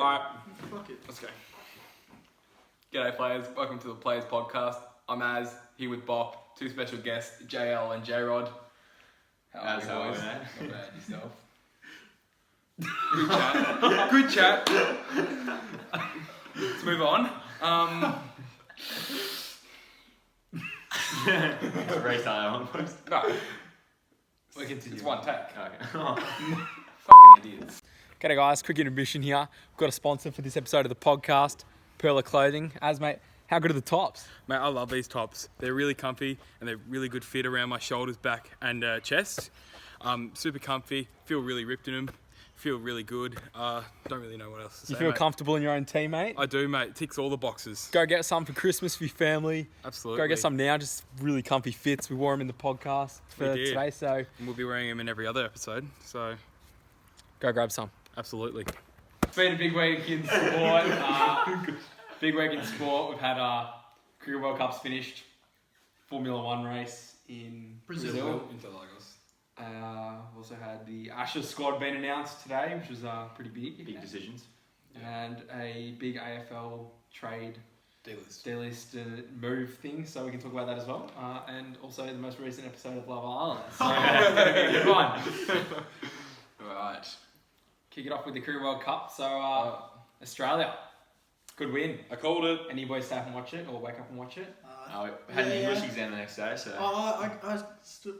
Alright, Fuck it. let's go. G'day players, welcome to the Players Podcast. I'm Az, here with Bop, two special guests, JL and Jrod. How are you boys? Not bad, yourself. Good chat. Let's move on. Restart on first. No, We continue. it's one take. Okay. Fucking idiots. G'day guys, quick intermission here. We've got a sponsor for this episode of the podcast, Pearler Clothing. Az mate, how good are the tops? Mate, I love these tops. They're really comfy and they're really good fit around my shoulders, back and chest. Super comfy, feel really ripped in them, feel really good. Don't really know what else to say, You feel mate. comfortable in your own team, mate? I do, mate. Ticks all the boxes. Go get some for Christmas for your family. Absolutely. Go get some now, just really comfy fits. We wore them in the podcast for We did. today, so And we'll be wearing them in every other episode, so go grab some. absolutely. It's been a big week in sport. Big week in sport. We've had Cricket World Cups finished. Formula One race in Brazil. Interlagos. We've also had the Ashes squad being announced today, which was pretty big. Big decisions. And a big AFL trade D-list. delist move thing, so we can talk about that as well. And also the most recent episode of Love Island. So it's going to be a good one. Right. Kick it off with the Cricket World Cup. So Australia, good win. I called it. Any boys stay up and watch it, or wake up and watch it? I had an English exam the next day, so. I stood.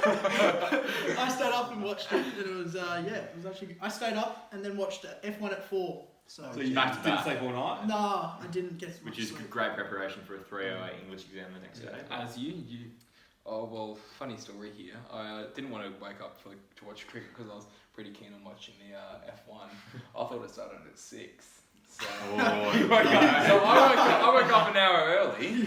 I stayed up and watched it, and it was it was actually. I stayed up and then watched F1 at 4. So You back to didn't back. sleep all night? nah, I didn't get. Which is great preparation for a 3-hour English exam the next day. As you. Oh, well, funny story here. I didn't want to wake up to watch cricket because I was pretty keen on watching the F1. I thought it started at 6. So, Oh, I woke up an hour early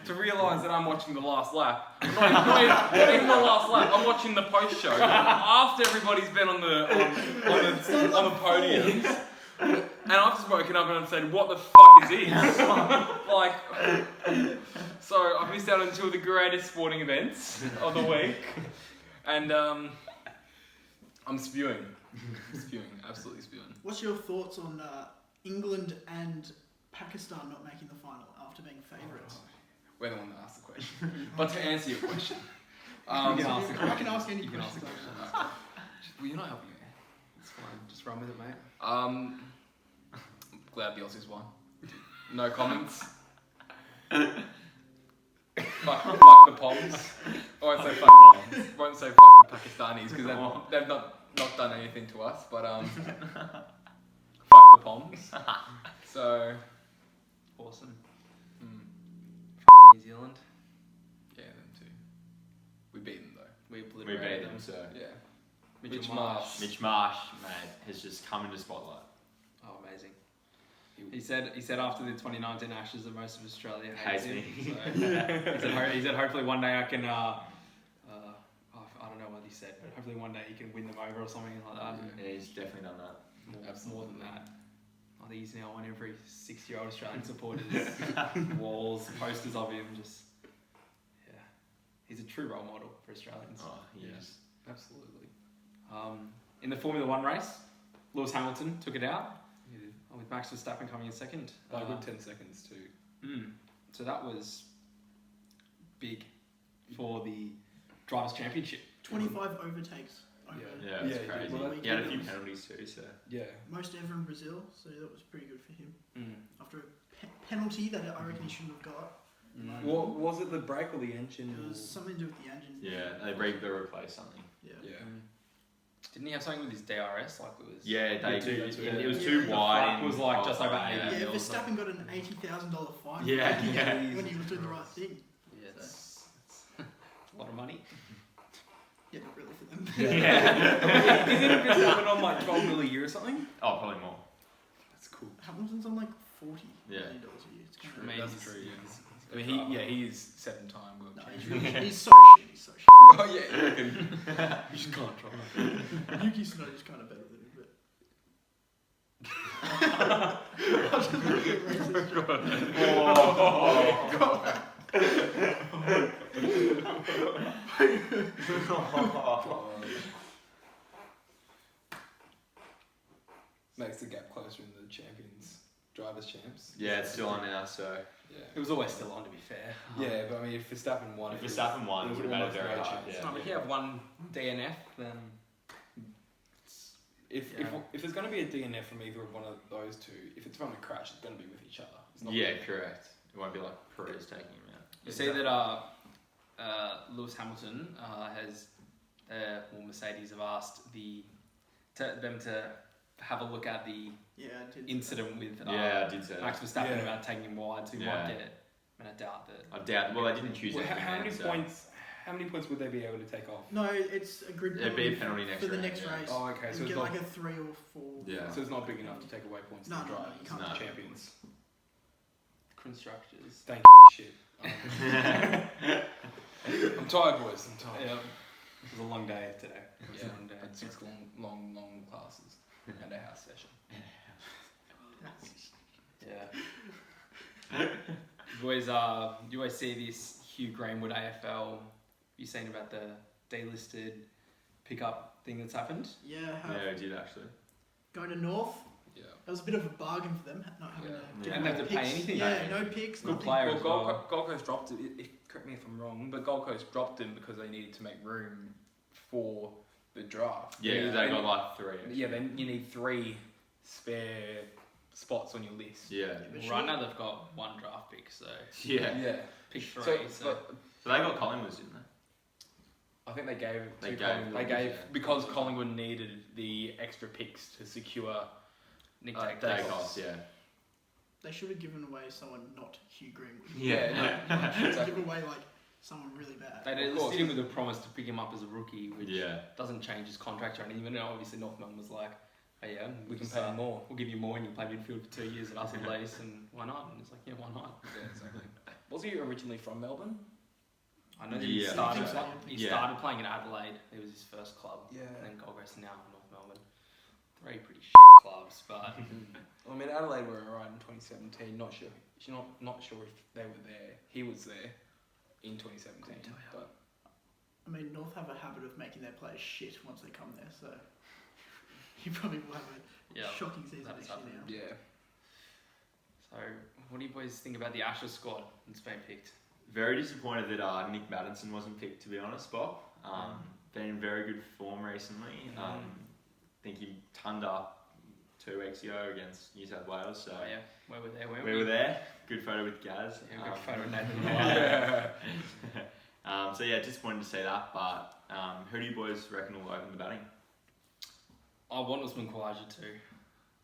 to realise that I'm watching the last lap. Not even the last lap. I'm watching the post show after everybody's been on the podiums, and I've just woken up and I'm saying, "What the fuck is this?" Like, so I've missed out on two of the greatest sporting events of the week, and I'm spewing, absolutely spewing. What's your thoughts on England and Pakistan not making the final after being favourites? We're the one that asked the question. But to answer your question, You can ask the I question. can ask any You can ask questions. the question. well, you're not helping me. It's fine. Just run with it, mate. Glad the Aussies won. No comments. fuck the Poms. I won't say fuck the Pakistanis because they've not done anything to us. But fuck the Poms. So Awesome. mm, New Zealand. yeah, them too. We beat them though. We We obliterated beat them, so. Yeah. Mitch Marsh. Mitch Marsh, mate, has just come into spotlight. Oh, amazing. He said after the 2019 Ashes that most of Australia Hates him. me. So he said hopefully one day I can. I don't know what he said, but hopefully one day he can win them over or something like that. Yeah, he's definitely done that. More than that. I think he's now on every 6-year-old Australian supporters walls, posters of him. Just he's a true role model for Australians. Oh, he Yeah. is. Absolutely. In the Formula One race, Lewis Hamilton took it out with Max Verstappen coming in second. By a good 10 seconds too. So that was big for the Drivers' Championship. 25 overtakes. Over Yeah, that's Yeah, crazy. well, He had a few penalties too, so. Yeah. most ever in Brazil, so that was pretty good for him. Mm. After a penalty that I reckon he shouldn't have got. What was it? The brake or the engine? It was something to do with the engine. Yeah, they replaced something. Yeah. Yeah. Didn't he have something with his DRS? Like it was. Yeah, they too, do. that's It right. was Yeah. too The wide. flap was like just over 80. Yeah, Yeah, it was Verstappen got an $80,000 fine Yeah, for making yeah. it when he was doing the right thing. Yeah, it's a lot of money. Yeah, not really for them. Yeah. Isn't Verstappen on like 12 mil a year or something? Oh, probably more. That's cool. Hamilton's on like $40 Yeah. million a year. It's kind of Amazing. That's true. Yeah. I mean, he is 7-time world no, champion. he's so shit. He's so shit. Oh yeah, you reckon? You just can't try. Yuki Tsunoda's kind of better than him, but. I was just looking at racist. makes the gap closer in the drivers' champs. Yeah, it's still on now, so. Yeah. It was always still on, to be fair. Yeah, but I mean, if Verstappen won, If Verstappen won, it would have made it very hard. chance. Yeah. No, but if you have one DNF, then If there's going to be a DNF from either of one of those two, if it's from a crash, it's going to be with each other. It's not Yeah, correct. It won't be like Perez taking him out. you see that Lewis Hamilton Mercedes have asked them to have a look at the Yeah, I did. incident with Yeah, I did say Max that. Verstappen Yeah. about taking him wide, so he Yeah. might get it. I mean, I doubt that. I doubt. Well, they didn't choose Well, anything. how many then, so- points? How many points would they be able to take off? No, it's a grid It'd be a penalty next for the round, next yeah. race. Oh, okay. You So it's get not. like a 3 or 4. Yeah. So it's not big enough to take away points No, to the no, no, drivers, you can't. No. champions. Constructors. Thank you, shit. I'm tired, boys. I'm tired. Yeah. It was a long day today. It was Yeah. a long day. Had 6 long classes and a house session. Yeah. You always see this Hugh Greenwood AFL. You seen about the delisted pickup thing that's happened? Yeah, Yeah, I did actually. going to North. Yeah. It was a bit of a bargain for them, not having Yeah. to Yeah. give And away they have to pay picks. anything, Yeah, don't no picks. Good nothing. player Well, as well. Gold Coast dropped it. Correct me if I'm wrong, but Gold Coast dropped him because they needed to make room for the draft. Yeah, Yeah. they got like 3. Actually. Yeah, then you need 3 spare spots on your list. Yeah. But Right now they've got 1 draft pick, so Yeah. Yeah. pick 3. So, So, but So they got Collingwood, didn't they? I think they gave it They to gave Collingwood. They them, gave yeah. because Collingwood needed the extra picks to secure. Nick Dacos. Dacos, yeah. They should have given away someone not Hugh Greenwood. Yeah. no, Should exactly. give away like someone really bad. they Of course. listed him with a promise to pick him up as a rookie, which Yeah. doesn't change his contract or anything. But obviously North Melbourne was like, "Hey, yeah, We can just, pay him more. We'll give you more, and you'll play midfield for 2 years at us at least, and why not?" And it's like, "Yeah, why not?" Yeah, exactly. Was he originally from Melbourne? I know that he Yeah. started. I think so. He Yeah. started playing in Adelaide. It was his first club. Yeah. And then Gold Coast, now North Melbourne. 3 pretty shit clubs, but Well, I mean, Adelaide were alright in 2017. Not sure if they were there. He was there in 2017. Couldn't tell you. But I mean, North have a habit of making their players shit once they come there, so he probably will have a yeah. shocking season that next is year happening. now. yeah, So, what do you boys think about the Ashes squad that's been picked? Very disappointed that Nick Maddinson wasn't picked, to be honest, Bob. Been in very good form recently. Think he turned up 2 weeks ago against New South Wales. So Oh yeah, where were they? we were there. Good photo with Gaz. Yeah, good photo with Nathan. So yeah, disappointed to see that. But who do you boys reckon will open the batting? I want Usman Khawaja too.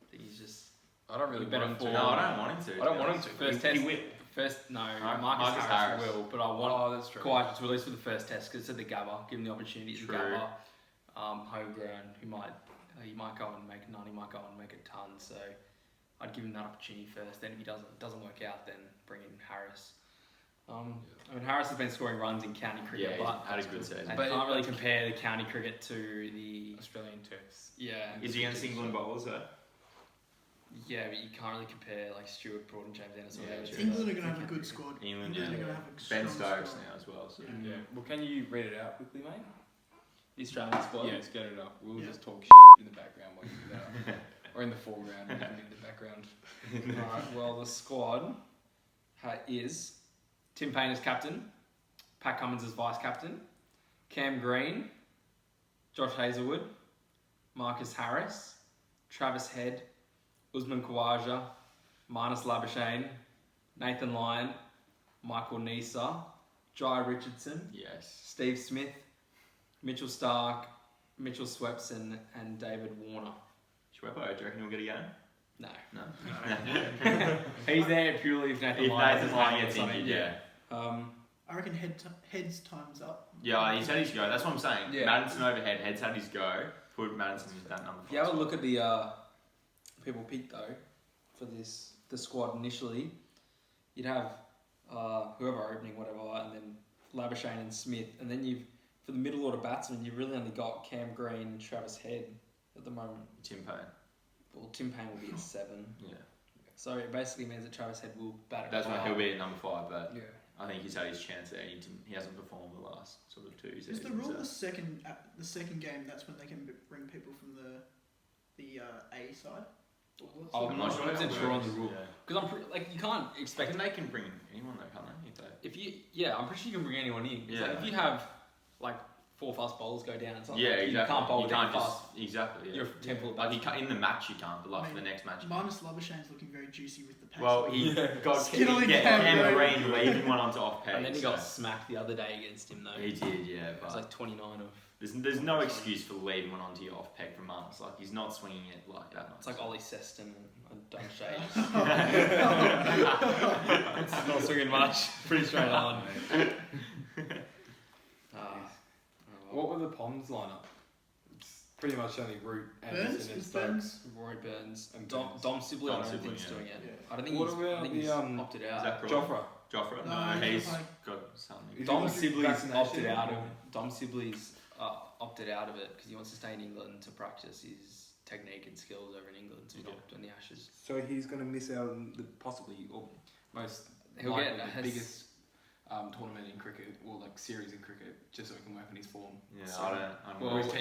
I think he's just I don't really We better want him to. fall. No, I don't want him to. I don't want him to. First He test. will. first. No, Alright, Marcus Marcus Harris, Harris. will, but I want Oh, that's true. Khawaja to release for the first test because it's at the Gabba. Give him the opportunity at the True. Gabba. Home ground. He might go and make a 90. Might go and make a ton. So I'd give him that opportunity first. Then if he doesn't work out, then bring in Harris. I mean, Harris has been scoring runs in county cricket, Yeah, but he's had a good season. I But can't really compare the county cricket to the Australian turfs. Is he against England bowlers though? Yeah, but you can't really compare like Stuart Broad and James Anderson. Yeah, They true. were England are two- going to have a good squad. England, England are yeah. going to have a Ben strong Stokes squad. now as well. So. Yeah. Yeah. Well, can you read it out quickly, mate? The Australian squad. Yes, get it up. We'll Yeah. just talk shit in the background while you do that. Or in the foreground, and in the background. Alright, well, the squad is Tim Payne as captain, Pat Cummins as vice captain, Cam Green, Josh Hazelwood, Marcus Harris, Travis Head, Usman Khawaja, Marnus Labuschagne, Nathan Lyon, Michael Neser, Jai Richardson, Yes. Steve Smith, Mitchell Stark, Mitchell Swepson, and David Warner. Schweppo, do you reckon he'll get a game? No. No. He's there purely if Nathan If Lyon Nathan Lyon gets injured, yeah. I reckon Head's time's up. Yeah, he's had his go. That's what I'm saying. Yeah. Maddinson overhead, Head's had his go. Put Maddinson in that number 5. If you have a look at the people picked though for the squad initially, you'd have whoever opening whatever, and then Labuschagne and Smith, and then for the middle order batsmen you've really only got Cam Green and Travis Head at the moment. Tim Payne. Well, Tim Payne will be at 7, Yeah. so it basically means that Travis Head will bat at That's why 5. he'll be at number 5, but Yeah. I think he's had his chance there. He hasn't performed the last sort of 2 seasons. Is the rule so. the second game? That's when they can bring people from the A side. I'm not sure on the rule. Yeah. Because you can't I expect. think they can bring anyone though, can't they? I'm pretty sure you can bring anyone in. It's Yeah. like if you have like 4 fast bowlers go down, it's not Yeah, like exactly. you can't bowl you down can't fast. exactly. Yeah. You're 10 full Like you can't, in the match you can't, but like for the next match. You Marnus Labuschagne's looking very juicy with the pace. well, he got Skittling Cam down, Green leaving one onto off peg. And then he got smacked the other day against him though. He did, yeah. It was But like 29 of. there's no excuse for leaving one onto your off peg from Marnus. Like he's not swinging it like that. It's like Ollie Seston and Don Shades. Ollie. It's not swinging much. Pretty straight on. What were the Poms lineup? It's pretty much only Root, Burns? Anderson, and Is Stokes. Roy Burns And Dom Burns. Sibley. I Dom don't Sibley, think he's yeah. doing it. Yeah. I don't think What he's. about I think the, he's opted out. Is that correct? Joffre. Joffre? No, No, he he's was like- got something. Is Dom he Sibley's vaccination? opted out of. Dom Sibley's opted out of it because he wants to stay in England to practice his technique and skills over in England. So he's Yeah. not doing the Ashes. So he's going to miss out on the possibly or most He'll likely get the biggest tournament in cricket or like series in cricket just so he can work on his form. Yeah, So- I don't Well, know. Whereas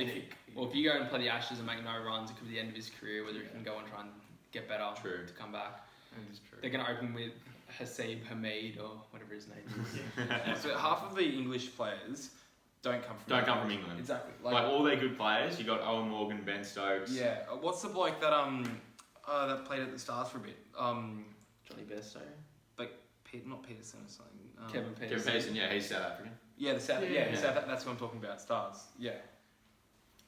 Well, if you go and play the Ashes and make no runs, it could be the end of his career. Whether he can go and try and get better True. to come back. That is true. They're going to open with Hasib Hamid or whatever his name is. So half of the English players don't come from England. Exactly. Like all their good players, you got Owen Morgan, Ben Stokes. yeah. What's the bloke that that played at the Stars for a bit? Johnny Bairstow, Not Peterson or something. Kevin Kevin Peterson. Payson, yeah, he's South African. Yeah, the South. Yeah. Yeah, South, that's what I'm talking about. Stars. Yeah.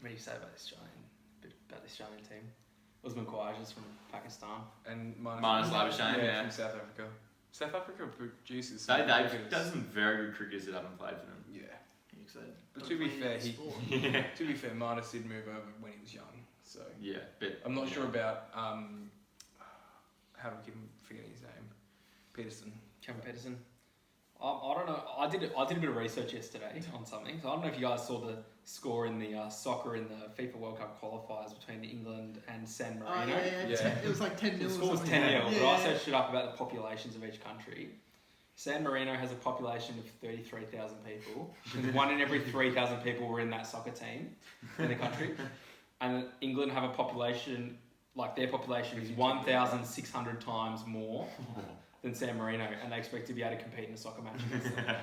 What do you say about the Australian team? Usman Khawaja's from Pakistan. And Marnus Labuschagne, yeah. from South Africa. South Africa produces. They've cricketers. done some very good cricketers that haven't played for them. Yeah. Excited. But to be fair, Yeah. to be fair, Marnus did move over when he was young. So Yeah, but I'm not yeah. sure about how do I keep forgetting his name? Peterson. Kevin Peterson. I don't know. I did a bit of research yesterday on something. So I don't know if you guys saw the score in the soccer in the FIFA World Cup qualifiers between England and San Oh, Marino. Yeah. It was like 10-0 The or score was something. 10-0, but Yeah. I searched it up about the populations of each country. San Marino has a population of 33,000 people. And 1 in every 3,000 people were in that soccer team in the country. And England have a population, like their population is 1,600 times more than San Marino, and they expect to be able to compete in a soccer match against them.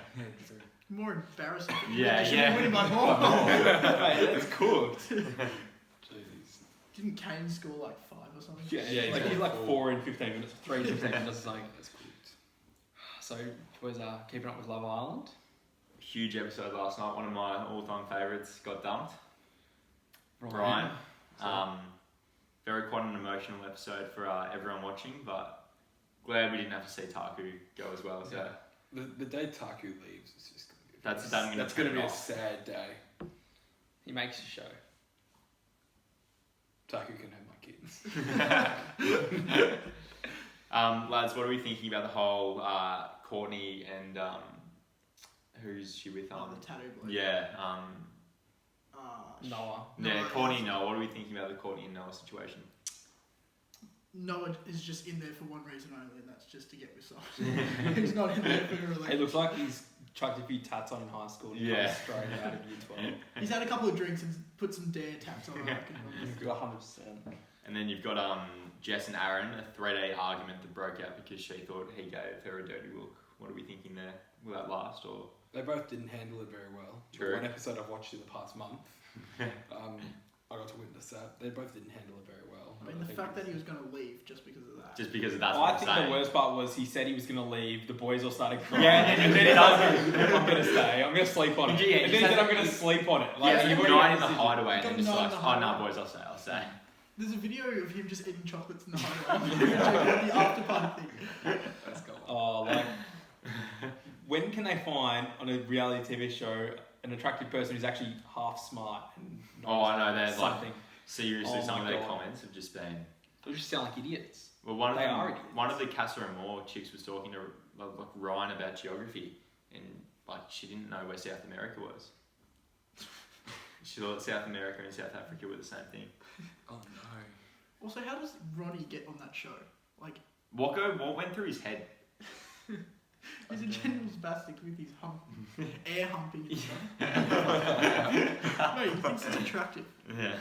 More embarrassing. Yeah, They should yeah. be winning by more. Mate, that's cooked. Jeez. Didn't Kane score like 5 or something? Yeah, like he's he's got like 4. 4 in 15 minutes, 3 in 15 minutes or something. That's cooked. So, boys are keeping up with Love Island. Huge episode last night. One of my all-time favourites got dumped. Right. Brian. Very quite an emotional episode for everyone watching, but glad we didn't have to see Taku go as well. So Yeah. The day Taku leaves is just gonna be That's going to be a off. sad day. He makes you show. Taku can have my kids. Lads, what are we thinking about the whole Courtney and who's she with? Oh, the tattoo bloke. Yeah, Noah. yeah, Noah Courtney is- and Noah. What are we thinking about the Courtney and Noah situation? Noah is just in there for one reason only, and that's just to get with someone. He's not in there for a It relationship. looks like he's chucked a few tats on in high school and Yeah. come straight out of year 12. He's had a couple of drinks and put some dare tats on, I reckon. 100%. And then you've got Jess and Aaron, a 3-day argument that broke out because she thought he gave her a dirty look. What are we thinking there? Will that last or? They both didn't handle it very well. True. One episode I've watched in the past month, I got to witness that. They both didn't handle it very well. I mean, the fact that he was going to leave just because of that. Just because of that's I what think I'm saying. the worst part was he said he was going to leave. The boys all started crying. Yeah, and then he does I'm going to stay. I'm going to sleep on it. Yeah, and he then he said- said, I'm going to sleep on it. Yeah, you've you've already night made in the a decision. hideaway and then Got just nine like, in the oh no, hideaway. boys, I'll stay. There's a video of him just eating chocolates in the hideaway. The after party thing. Let's go. Oh, like, when can they find on a reality TV show an attractive person who's actually half smart and Oh, I know, they're like, something? seriously, Oh some my of their God. comments have just been. They just sound like idiots. Well, one of They them, are idiots. one of the Casa and Moore chicks was talking to like Ryan about geography, and like she didn't know where South America was. She thought South America and South Africa were the same thing. Oh no. Also, how does Ronnie get on that show? Like, What went through his head? he's a general spastic with his air humping and stuff. No, he thinks it's attractive. Yeah.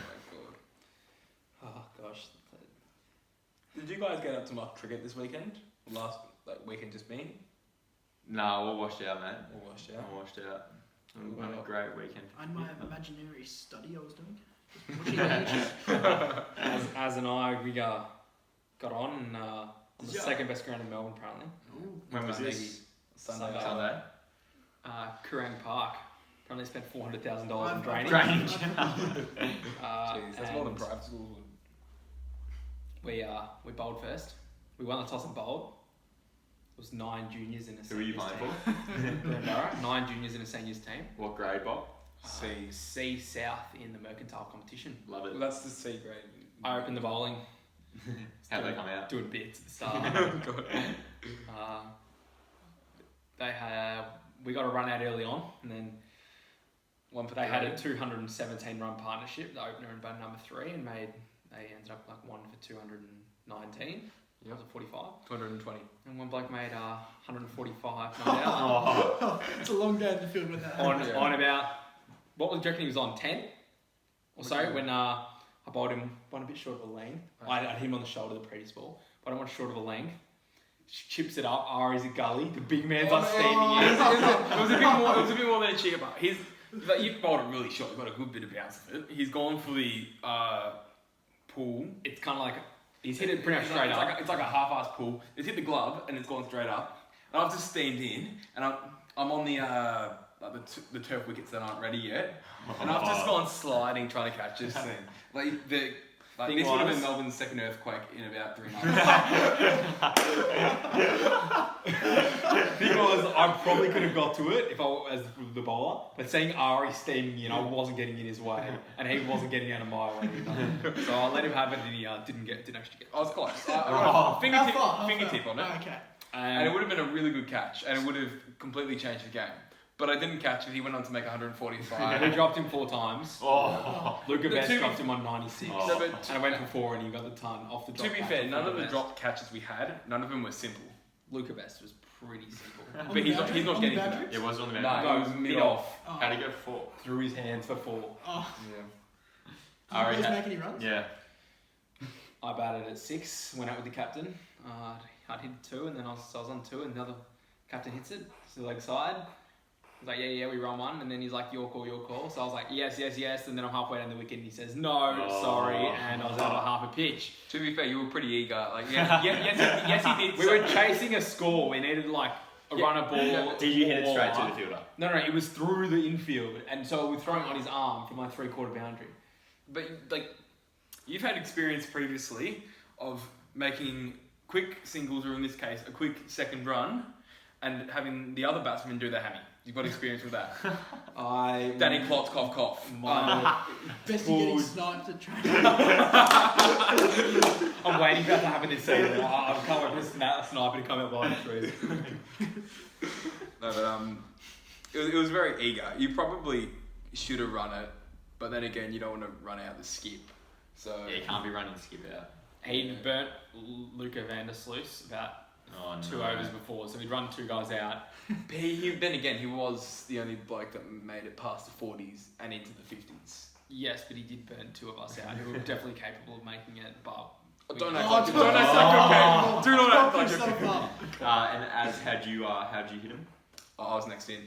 Oh my god. Oh gosh, Did you guys get up to much cricket this weekend? Last weekend just been? No, we're washed out, mate. All washed out. I'm washed out. It was a great weekend. I had my imaginary study I was doing. Watching nature. As and I, we got on on the Yeah. second best ground in Melbourne, apparently. Ooh. When was Maybe this? Sunday. Sunday. Kurang Park. Apparently spent $400,000 in I've- draining. Drainage. Jeez, that's more than and private schools would. we bowled first. We won the toss and bowled. It was 9 juniors in a Who were you seniors playing team. Borough. 9 juniors in a seniors team. What grade, Bob? C South in the mercantile competition. Love it. Well, that's the C grade. I opened the bowling. How'd they come out? Doing bits at the start. We got a run out early on, and then they had a 217 run partnership. The opener and bat number 3, and they ended up like 1 for 219. Yep. Was it 45? 220. And one bloke made 145 no doubt. Oh. It's a long day in the field when that on happens. on about what was do you reckon he was on 10 or so when I bowled him one a bit short of a length. I hit him on the shoulder the previous ball, but I went short of a length. Chips it up. Ari's a gully. The big man's like steaming in. It was a bit more than a chip, but you bowled it really short. You got a good bit of bounce of it. He's gone for the pull. It's kind of like he's hit it pretty much straight up. It's like a half-ass pull. It's hit the glove and it's gone straight up. And I've just steamed in, and I'm on the turf wickets that aren't ready yet, and I've just gone sliding trying to catch this thing. This would have been Melbourne's second earthquake in about 3 months. Thing was, I probably could have got to it if I was the bowler, but seeing Ari steaming in, I wasn't getting in his way, and he wasn't getting out of my way either. So I let him have it, and he didn't actually get. I was close. How Fingertip far? on it, Oh, okay. and it would have been a really good catch, and it would have completely changed the game. But I didn't catch it. He went on to make 145. He dropped him 4 times. Oh. Luca The Best two- dropped him on 96. Oh. No, but And I went for 4 and he got the ton off the drop. to be catch fair, of none of Luca the Best. drop catches we had, none of them were simple. Luca Best was pretty simple. On But the he's boundary? not On the getting to boundary? that. It was on the No, mountain. it was mid off. Oh. How'd he go for? Threw his hands for 4. Oh. Yeah. Did you Ari boys had- make any runs? Yeah. I batted at 6, went out with the captain. I'd hit 2 and then I was on 2 and the other captain hits it. So leg side. He's like, yeah, we run 1. And then he's like, your call. So I was like, yes. And then I'm halfway down the wicket and he says, no, sorry. And I was out of half a pitch. To be fair, you were pretty eager. Like, yes, he did. We were chasing a score. We needed like a runner ball. Did you hit it or- straight to the fielder? No, it was through the infield. And so we're throwing on his arm from my 3/4 boundary. But you've had experience previously of making quick singles, or in this case, a quick second run, and having the other batsman do the hammy. You've got experience with that. Danny Klotz, cough. Best you getting sniped at training. I'm waiting for that to happen this season. I can't wait for this sniper to come out behind the trees. No, but it was very eager. You probably should have run it, but then again, you don't want to run out the skip. So Yeah, you can't be running skip out. He burnt Luca van der Sluis about Oh, 2 overs before, so we'd run 2 guys out. then again, he was the only bloke that made it past the 40s and into the 50s. Yes, but he did burn 2 of us out who were definitely capable of making it, but... Don't Oh, act like don't don't act like okay. Do not act like Stop okay. up. And how'd you hit him? I was next in.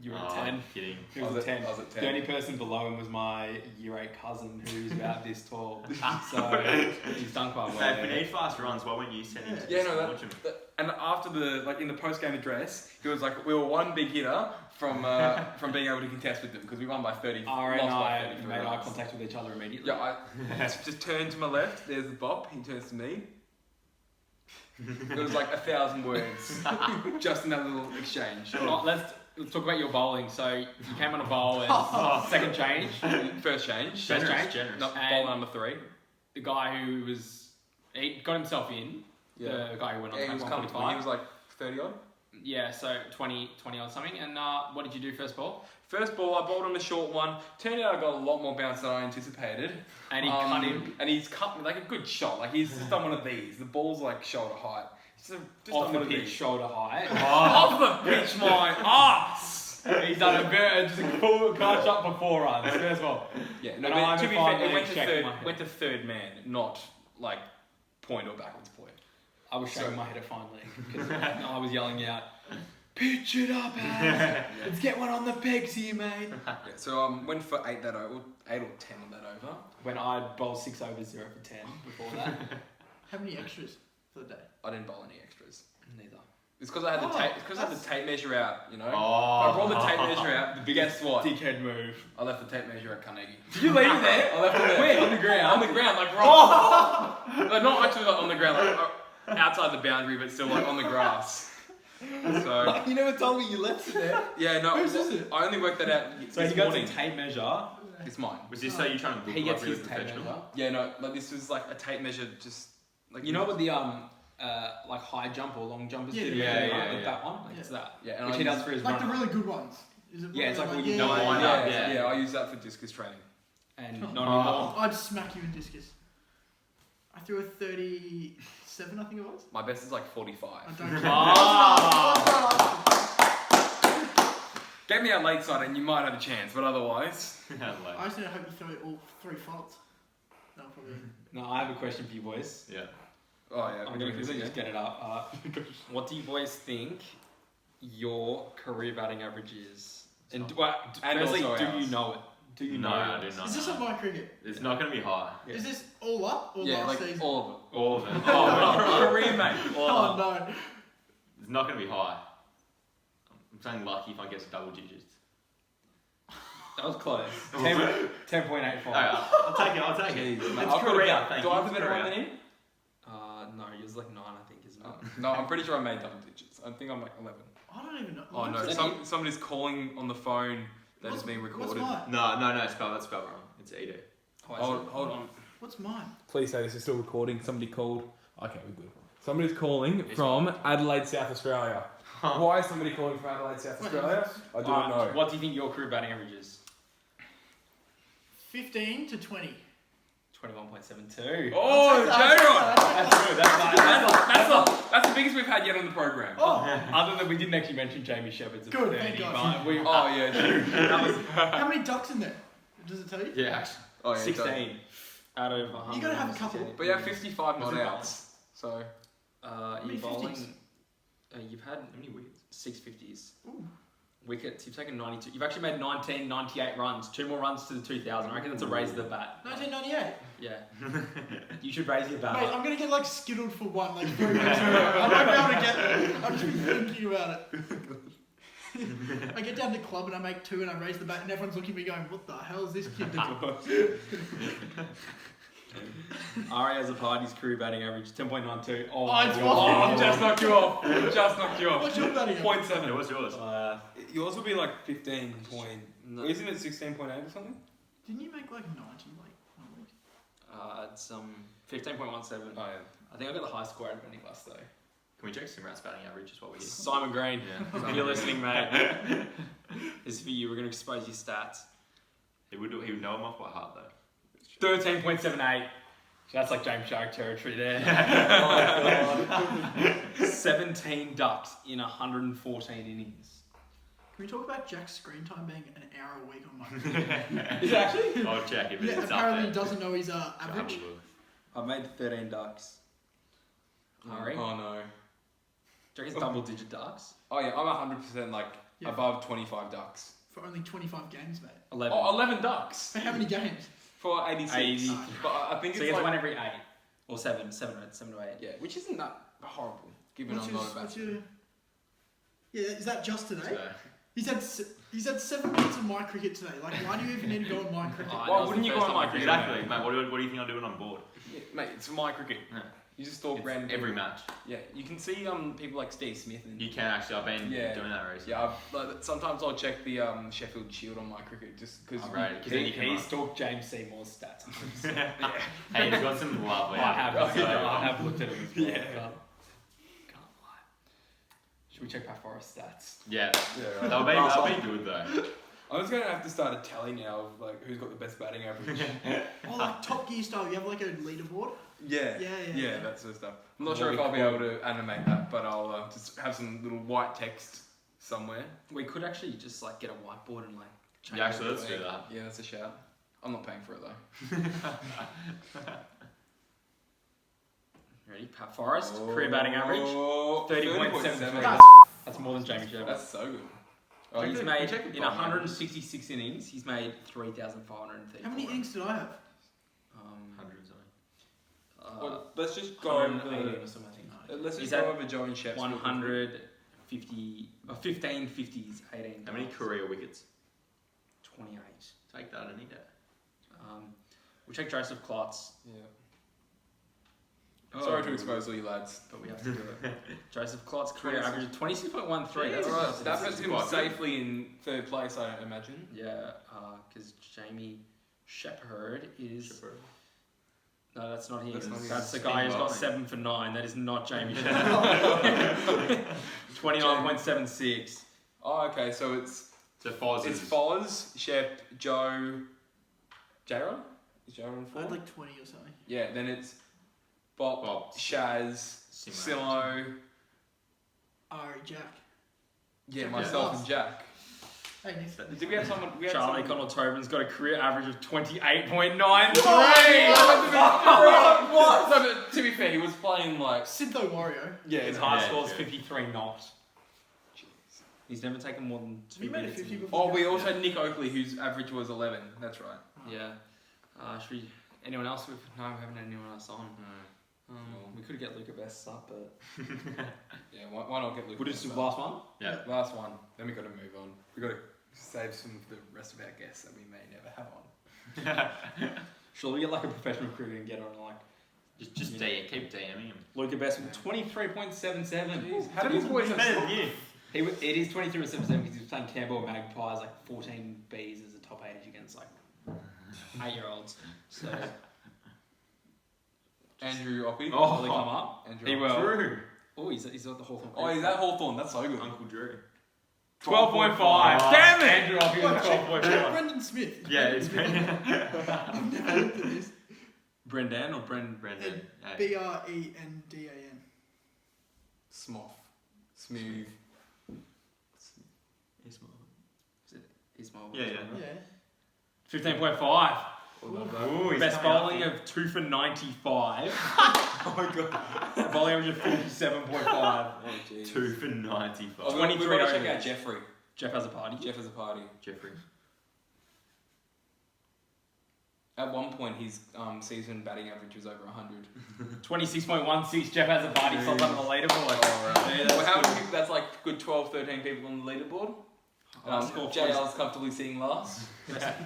You were at 10. Kidding. He was at 10. I was at 10. The only person below him was my year 8 cousin who's about this tall. So he's done quite well. If we need fast runs, why wouldn't you send him to Yeah, no, launch him? And after in the post-game address, he was like, we were one big hitter from being able to contest with them because we won by 30. Ari and lost by I 33 made eye runs. contact with each other immediately. Yeah, I just turned to my left. There's the bop. He turns to me. It was like 1,000 words just in that little exchange. Well, let's talk about your bowling. So you came on a bowl and second change. First change. Generous. Not And- bowl number 3. The guy who he got himself in. Yeah. The guy who went on Yeah, to he was make comfortable. 145. He was like 30 odd. Yeah, so 20 on something. And what did you do first ball? First ball, I bowled him a short one. Turned out I got a lot more bounce than I anticipated. And he cut him And he's cut me like a good shot. Like he's just done one of these. The ball's like shoulder height. Just off done the one of pitch, these. shoulder high. Off the pitch, my ass. He's done just a full car shot for 4 runs. First ball. Yeah, no, And but I'm to be finally fair, it checking my head. went to third man, not like point or backwards point. I was shaking So- my head at finally because I was yelling out, "Pitch it up, Az! Let's get one on the pegs here, mate." Yeah, so went for 8 that over, 8 or 10 on that over. When I bowled 6 overs 0 for 10 before that. How many extras for the day? I didn't bowl any extras. Neither. It's because I had the Oh, tape. It's because I had the tape measure out. You know. Oh. I brought the tape measure out. Guess what? Dickhead move. I left the tape measure at Carnegie. Did you leave it there? I left it there. Where? On the ground? On the ground, like right. Like, not actually like on the ground, like outside the boundary, but still like on the grass. So You never told me you left it there. yeah, no. Whose is it? I only worked that out So this he got morning. the tape measure. It's mine. Was this so you trying to look He like gets really his tape professional? measure. Yeah, no. Like this was like a tape measure, just like You know what the like high jump or long jumpers Yeah, do? yeah, Like yeah. that one. Like Yeah. it's that. Yeah, and Which I he does used- for his Like the run. really good ones. Is it Yeah, it's like when you yeah, don't yeah, wind yeah. up, yeah, I use that for discus training. And Oh. not anymore. I'd smack you in discus. I threw a 37, I think it was. My best is like 45. I don't care. Ah. Get me out late side and you might have a chance, but otherwise. I just hope you throw all 3 faults. No, probably. No, I have a question for you boys. Yeah. Oh yeah, I'm we're going doing to this quickly again. just get it up. What do you boys think your career batting average is? And And firstly, also do you ours. know it? Do you No, know I it? do not. Is this know. on my cricket? It's not going to be high. Yeah. Is this all up or Yeah, last like season? all of it. All of it. Oh, career mate. Oh no. It's not going to be high. I'm saying lucky if I get to double digits. That was close. 10.85. I'll take it. I'll take it. Jeez, mate, It's I've got a Korea, bet. thank Do I you. have a better one than him? No, he was like 9, I think, isn't it? No, I'm pretty sure I made double digits. I think I'm like 11. I don't even know. Oh no, What's somebody's calling on the phone that is being What's recorded. mine? No, that's spelled wrong. It's ED. Hold on. What's mine? Please say this is still recording. Somebody called. Okay, we're good. Somebody's calling from Adelaide, South Australia. Why is somebody calling from Adelaide, South Australia? I do not know. What do you think your career batting average is? 15 to 20. 21.72. Oh, Jrod! That's good. That's the biggest we've had yet on the program. Oh, Other than we didn't actually mention Jamie Shepherd's at Good, 30, thank God. but we, Oh yeah, true. that was how many ducks in there? Does it tell you? Yeah, actually. Oh, yeah, 16 out of 100. You gotta have a couple. But you have 55 not Was it outs. So many You're bowling. 50s? You've had how many wickets? 650s. Ooh. Wickets. You've taken 92. You've actually made 98 runs. 2 more runs to the 2000. I reckon that's a raise of the bat. 1998. Yeah. You should raise your bat. Mate, up. I'm gonna get like skittled for one, like 3 weeks in a row. I won't be able to get there. I'm just thinking about it. I get down to club and I make 2 and I raise the bat and everyone's looking at me going, what the hell is this kid doing? Ari has a party's career batting average 10.92. Oh, it's my oh, possible. I've just knocked you off. Just knocked you off. What's your batting? Point Yeah, 7. what's yours? Yours would be like 15 point. No. Isn't it 16.8 or something? Didn't you make like 90 like 1 week? It's 15.17. Oh yeah. I think I got the high score out of any class though. Can we check Simrat's batting average? Is what we hear. Simon Green, Yeah. if you're listening, mate, this is for you. We're going to expose your stats. He would know him off by heart though. 13.78. That's like James Shark territory there. Oh my god. 17 ducks in 114 innings. Can we talk about Jack's screen time being an hour a week on my Is it actually? I'll check if Yeah, it's apparently he up there. doesn't know his Go have a average. look. I've made 13 ducks. Ari? Oh no. Do you reckon it's double digit ducks? Oh yeah, I'm 100% like Yeah. above 25 ducks. For only 25 games, mate. 11. Oh, 11 ducks For how many games? for 86. 80. But I think So it's he gets like one every 8. Or 7 to 8. yeah, which isn't that horrible given What's I'm not a what's batsman. your... Yeah, is that just today? So, He's had 7 minutes of my cricket today. Like, why do you even need to go on my cricket? Oh, Why that was wouldn't the you first go on time my I cricket? exactly, mate. What do you think I'm doing on board? Yeah, mate, it's my cricket. Yeah. You just talk It's random every people. match. Yeah, you can see people like Steve Smith and You can actually. I've been Yeah. doing that recently. yeah. Like, sometimes I'll check the Sheffield Shield on my cricket just because. Oh, right. Because then you can. He's talked James Seymour's stats. Hey, he's got some lovely. I have, averages, so- I have looked at him as well. Yeah. Can't lie. Should we check Pat Forrest's stats? Yeah, Yeah, right. that'll be good though. I'm just gonna have to start a tally now of like who's got the best batting average. Oh, like Top Gear style, you have like a leaderboard? Yeah, Yeah. that sort of stuff. I'm not sure if I'll be able to animate that, but I'll just have some little white text somewhere. We could actually just like get a whiteboard and like change Yeah, actually, it. let's do that. Yeah, that's a shout. I'm not paying for it though. already. Pat Forrest, career batting average, 30.73. That's more than Jamie Shepard. That's so good. Oh, he's made check the in bowling 166 innings. He's made 3,530. How many innings did I have? Hundreds, Well, let's just go 180 over. or something, I think. Let's He's just go had over Joey Shep's. 150, 15 50s, 18. How many career wickets? 28. Take that any day. We'll check Joseph Klotz, Yeah. Oh. Sorry to expose all you lads. but we have to do it. Joseph Klotz career 26. average of 26.13. That's right. That that's puts him quite good. safely in third place, I imagine. Yeah, because Jamie Shepard is. No, that's not him. That's not him. That's the guy who's Spin got bowling. 7 for 9. That is not Jamie Shepard. 29.76. Oh, okay. So it's So Foz it's is Foz, Shep, Joe, Jrod. Is Jrod on I four? had like 20 or something. Yeah. Then it's Bob, Shaz, Simo. Ari, Jack. Yeah, Jack myself Ross. and Jack. Hey, Nick. Did we have someone? We had Charlie someone. Connell Tobin's got a career average of 28.93. What? No, but to be fair, he was playing like. Syntho Wario. Yeah, His it's high Yeah, score is yeah. 53 not. He's never taken more than 2 Have you made a wickets 50 in- before? Oh, we also had Nick Oakley, whose average was 11. That's right. Yeah. Should we... Anyone else? No, we haven't had anyone else on. We could get Luca Best up, but... Yeah, why not get Luke? We'll just do the last one? Yeah. Last one. Then we got to move on. We got to save some of the rest of our guests that we may never have on. Surely we get like a professional crew and get on like... Just keep DMing him. Luca Best with 23.77. How did these boys have Better than you. It is 23.77 because he was playing Campbell Magpies like 14 Bs as a top age against like 8-year-olds. So Andrew Oppie? will he come up? Andrew He Oppie. will. True. Oh, he's at the Hawthorn. Oh, is that Hawthorn? That's so good. Uncle Drew. 12.5. Damn it! Andrew Oppie was 12.5. Brendan Smith. Yeah, it's Brendan. I've never looked at this. Brendan or Brendan? Brendan. Brendan. Smoff. Smooth. Ismail. Yeah, yeah. Yeah. 15.5. Ooh, he's Best coming up bowling here. of 2 for 95. Oh my god. Bowling average of 47.5. Oh, jeez. 2 for 95. Oh, we 23 got to check overs. out Jeffrey. Jeff has a party. Jeff has a party. Jeffrey. At one point, his season batting average was over 100. 26.16. Jeff has a party. So I'm on the leaderboard. Oh, right. Yeah, Well, that's how good. many people? That's like good 12, 13 people on the leaderboard. Score JL's comfortably sitting last.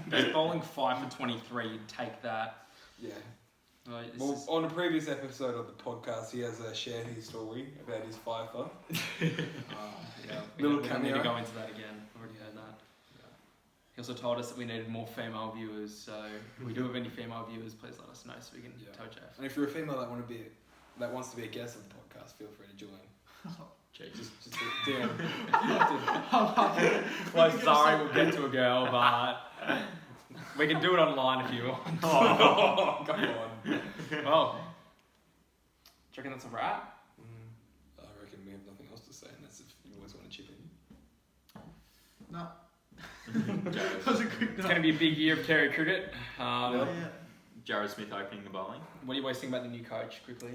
Best bowling 5 for 23. You'd take that. Yeah. This Well, is- on a previous episode of the podcast, he has shared his story about his fifer. yeah, Little we don't need to cameo. go into that again. Already heard that. He also told us that we needed more female viewers. So if we do have any female viewers, please let us know so we can tell Jeff. And if you're a female that wants to be a guest of the podcast, feel free to join. Jesus. Just damn. Well, sorry, we'll get to a girl, but we can do it online if you want. Oh, come on. Well, do you reckon that's a wrap? I reckon we have nothing else to say, unless if you always want to chip in. No. Jared, That was a quick It's going to be a big year of Terry cricket. Yeah. Jared Smith opening the bowling. What are you wasting about the new coach, quickly?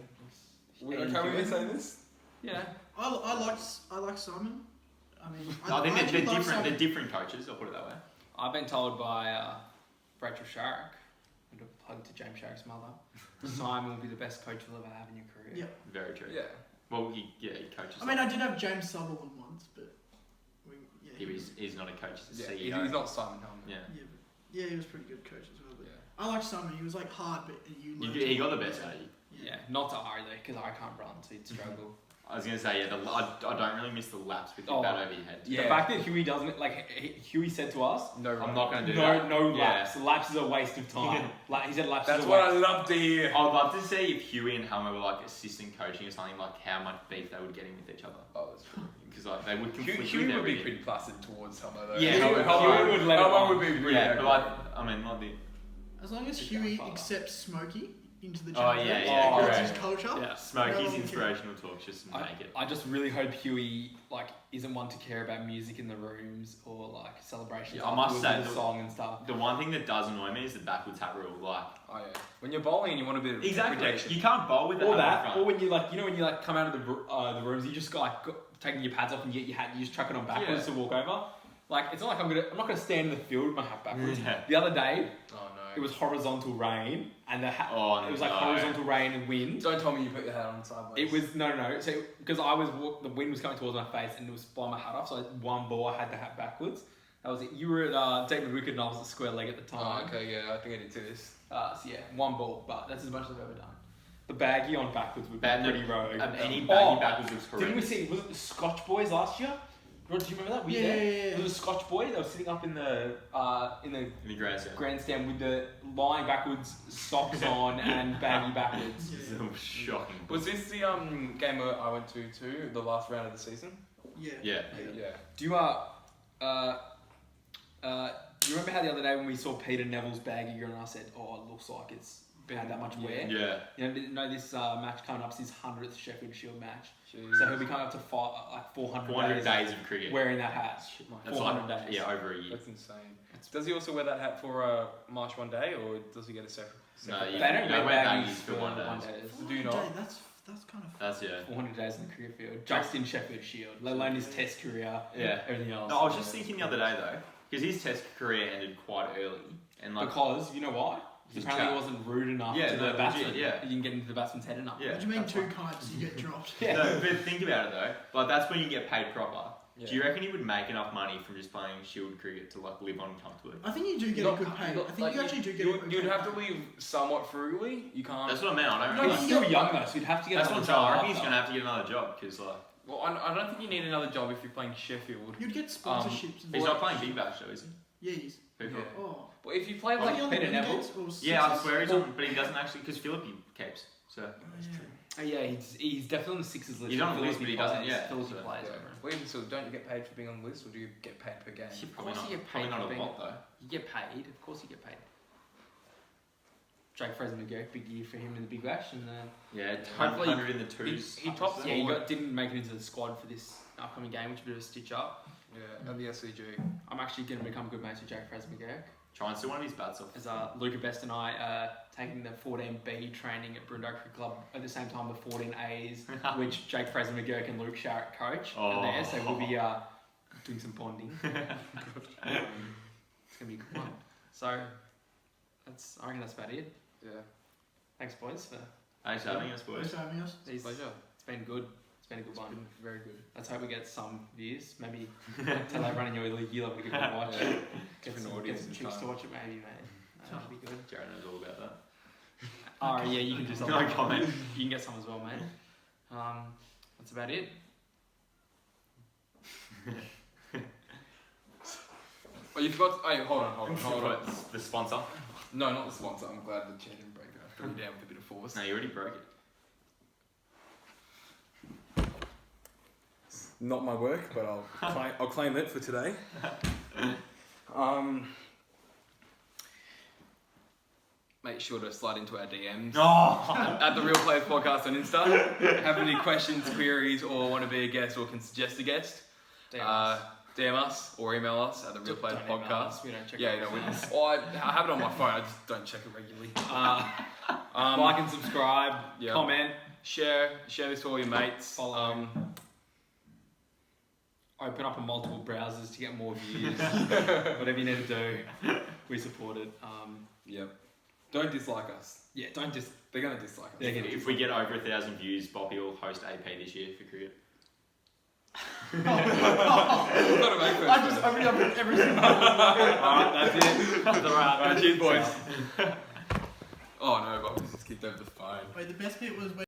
Can we even say this? Yeah. I like Simon. I mean, I think actually they're like different. Simon. They're different coaches. I'll put it that way. I've been told by Rachel Sharrock, and a plug to James Sharrock's mother, Simon will be the best coach you'll ever have in your career. Yeah. Very true. Yeah. Well, he coaches. I mean, I did have James Sutherland once, but he's not a coach. He's a Yeah, CEO. he's not Simon Helm. Yeah. he was a pretty good coach as well. But Yeah. I like Simon. He was like hard, but He got the best out of you. Yeah, not to Ari though, because I can't run, so he'd struggle. I was gonna say, I don't really miss the laps with your Oh. bat over your head. Yeah. The fact that Huey doesn't, like, Huey said to us, No, I'm not gonna do no that. laps. Laps is a waste of time. He said laps That's is a what I waste. love to hear. I'd love to see if Huey and Helmer were like assistant coaching or something, like how much beef they would get in with each other. Oh, that's true. Because like they would conflict Huey with would be everything. pretty placid towards Helmer though. Yeah, Helmer Huey would let it Helmer on. would be pretty Yeah, but angry. like, I mean, not the. As long as Good Huey grandfather. accepts Smokey, into the Oh, chat. yeah, That's correct. his culture. Yeah. Smoke No his one inspirational talks just to make it. I just really hope Huey isn't one to care about music in the rooms or celebrations. Yeah, I must afterwards say with the song and stuff. The one thing that does annoy me is the backwards hat rule. Oh yeah. When you're bowling and you want a bit of protection. You can't bowl with the Or hat that, in or front. when you come out of the rooms, you just taking your pads off and you get your hat, and you just chuck it on backwards to walk over. It's not like I'm not gonna stand in the field with my hat backwards. Yeah. The other day, Oh no. it was horizontal rain, and the hat. Oh, it was no. horizontal rain and wind. Don't tell me you put your hat on sideways. It was no. So because the wind was coming towards my face and it was blowing my hat off. So one ball, I had the hat backwards. That was it. You were at David Wicked and I was at square leg at the time. Oh, okay, yeah, I think I did this. So yeah, one ball, but that's as much as I've ever done. The baggy on backwards would be pretty rogue. Any baggy backwards looks Didn't we horrendous. see? Was it the Scotch Boys last year? Rod, do you remember that? Were you Yeah, there? yeah, yeah. It was a Scotch boy. They were sitting up in the In the grandstand. grandstand with the lying backwards, socks on, and baggy backwards. This is shocking. Was this the game I went to too, the last round of the season? Yeah. Yeah. Yeah. Do you you remember how the other day when we saw Peter Neville's baggy gear and I said, "Oh, it looks like it's had that much wear." Yeah. You know, this match coming up is his 100th Sheffield Shield match. Jeez. So he'll be coming up to 400 400 days of cricket. wearing that hat. That's 400 like, days. yeah, over a year. That's insane. Does he also wear that hat for March one day, or does he get a separate? No, separate yeah. They don't No, wear wear baggies baggies for one day. Do you not? Jay, that's kind of. That's, yeah. 400 days in the cricket field, just in Sheffield Shield, let alone his Test career, Yeah. everything else. No, I was just thinking the other day though, because his Test career ended quite early, and Because you know why? His Apparently, chat. it wasn't rude enough Yeah, to no, the legit, batsman. yeah. You didn't get into the batsman's head enough. Yeah. What do you mean That's two fine. kites you get dropped? Yeah. No, but think about it though. Like that's when you get paid proper. Yeah. Do you reckon he would make enough money from just playing Shield cricket to live on comfortably? I think you do get Not- a good pay. not- I think you actually do get a good You'd pay. have to leave somewhat frugally. You can't. That's what I meant. I don't No, reckon. He's you still get- young though, so you'd have to get That's what I'm another saying. I job reckon he's after. gonna have to get another job because Well, I don't think you need another job if you're playing Sheffield. You'd get sponsorships. and he's stuff. not playing Big Bash though, is he? Yeah, he's. Who for? Yeah. Oh. But if you play Is like he on the Peter Neville? Renegades or Yeah, I Sixers? swear he's on, but he doesn't actually because Philippi keeps. So Yeah. Oh, yeah, he's definitely on the Sixers list. He's on the list, Philippi but he doesn't plays- yet, Philippi so- plays Yeah. over. Well, even so, don't you get paid for being on the list, or do you get paid per game? Of probably course not, you get probably paid not for a being- lot though. You get paid. Of course you get paid. Jake Fraser McGurk, big year for him in the Big Bash, and Yeah, Hopefully 100 in the twos. he tops yeah, he didn't make it into the squad for this upcoming game, which is a bit of a stitch up. Yeah, at the SCG. I'm actually going to become good mates with Jake Fraser McGurk. Try and steal one of his bats off. As Luca Best and I are taking the 14B training at Brundo Cricket Club at the same time the 14As, which Jake Fraser McGurk and Luke Sharrett coach. Oh. And there, so we'll be doing some bonding. It's going to be a good one. So, I reckon that's about it. Yeah. Thanks, boys, for Thanks for having us, boys. Thanks for having us. these. Pleasure. It's been good. It's been a good It's one. been very good. Let's hope we get some views. Maybe tell everyone in your league you love a good watch. Yeah. Get Different some, audience get some and chicks to time. watch it, maybe, mate. That'd be good. Jared knows all about that. Oh yeah, you can just No comment. You can get some as well, mate. That's about it. Oh, you forgot. Oh, hold on. The sponsor. No, not the sponsor. I'm glad the chair didn't break it. I threw it down with a bit of force. No, you already broke it. Not my work, but I'll claim it for today. Make sure to slide into our DMs Oh! at the Real Players Podcast on Insta. Have any questions, queries, or want to be a guest or can suggest a guest? DM us or email us at the Real Players Podcast. We don't check Yeah, it. you know, I have it on my phone. I just don't check it regularly. Like and subscribe. Yeah. Comment. Share this with all your mates. Follow. Open up on multiple browsers to get more views. Whatever you need to do, we support it. Yep. Don't dislike us. Yeah, don't just. They're gonna dislike us. Yeah, If we get over 1,000 views, Bobby will host AP this year for cricket. We've got to make those. I just opened up every single one. Alright, that's it. That's a wrap. Alright, cheers, boys. Oh no, Bob just kicked over the phone. Wait, the best bit was when